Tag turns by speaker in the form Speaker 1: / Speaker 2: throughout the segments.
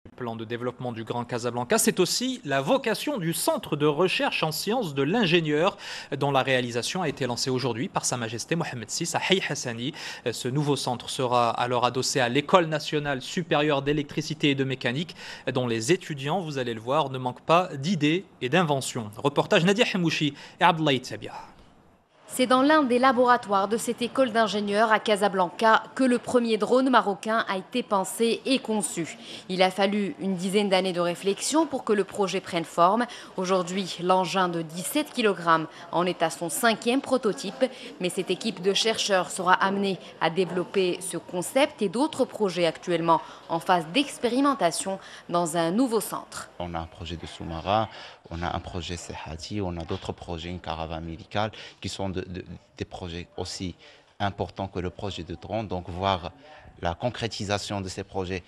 Speaker 1: Le plan de développement du Grand Casablanca, c'est aussi la vocation du Centre de recherche en sciences de l'ingénieur, dont la réalisation a été lancée aujourd'hui par Sa Majesté Mohamed VI à Haï Hassani. Ce nouveau centre sera alors adossé à l'École nationale supérieure d'électricité et de mécanique, dont les étudiants, vous allez le voir, ne manquent pas d'idées et d'inventions. Reportage Nadia Hemouchi et Abdoulaye Tabia.
Speaker 2: C'est dans l'un des laboratoires de cette école d'ingénieurs à Casablanca que le premier drone marocain a été pensé et conçu. Il a fallu une dizaine d'années de réflexion pour que le projet prenne forme. Aujourd'hui, l'engin de 17 kg en est à son 5e prototype. Mais cette équipe de chercheurs sera amenée à développer ce concept et d'autres projets actuellement en phase d'expérimentation dans un nouveau centre.
Speaker 3: On a un projet de sous-marin, on a un projet Sehati, on a d'autres projets, une caravane médicale, qui sont des projets aussi importants que le projet de drone. Donc voir la concrétisation de ces projets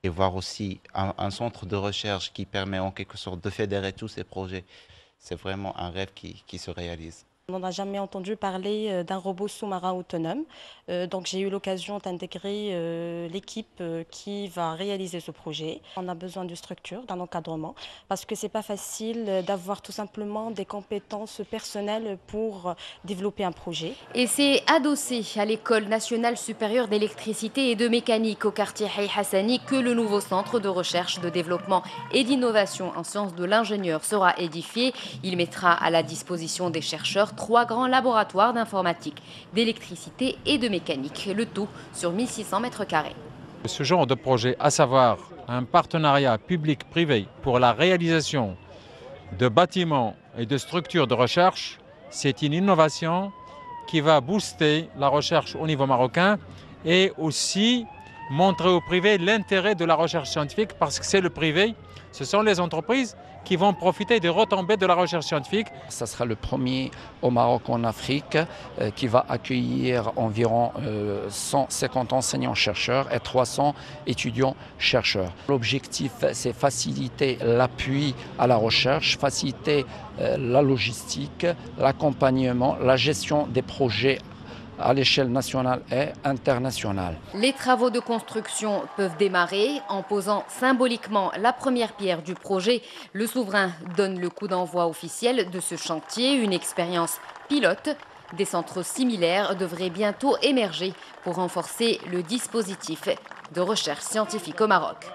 Speaker 3: et voir aussi un centre de recherche qui permet en quelque sorte de fédérer tous ces projets, c'est vraiment un rêve qui se réalise.
Speaker 4: On n'a jamais entendu parler d'un robot sous-marin autonome. Donc j'ai eu l'occasion d'intégrer l'équipe qui va réaliser ce projet. On a besoin de structure, d'un encadrement, parce que ce n'est pas facile d'avoir tout simplement des compétences personnelles pour développer un projet.
Speaker 2: Et c'est adossé à l'École nationale supérieure d'électricité et de mécanique au quartier Haï Hassani que le nouveau centre de recherche, de développement et d'innovation en sciences de l'ingénieur sera édifié. Il mettra à la disposition des chercheurs 3 grands laboratoires d'informatique, d'électricité et de mécanique, le tout sur 1600 mètres carrés.
Speaker 5: Ce genre de projet, à savoir un partenariat public-privé pour la réalisation de bâtiments et de structures de recherche, c'est une innovation qui va booster la recherche au niveau marocain et aussi montrer au privé l'intérêt de la recherche scientifique, parce que c'est le privé, ce sont les entreprises qui vont profiter des retombées de la recherche scientifique.
Speaker 6: Ça sera le premier au Maroc en Afrique qui va accueillir environ 150 enseignants-chercheurs et 300 étudiants-chercheurs. L'objectif, c'est faciliter l'appui à la recherche, faciliter la logistique, l'accompagnement, la gestion des projets à l'échelle nationale et internationale.
Speaker 2: Les travaux de construction peuvent démarrer en posant symboliquement la première pierre du projet. Le souverain donne le coup d'envoi officiel de ce chantier, une expérience pilote. Des centres similaires devraient bientôt émerger pour renforcer le dispositif de recherche scientifique au Maroc.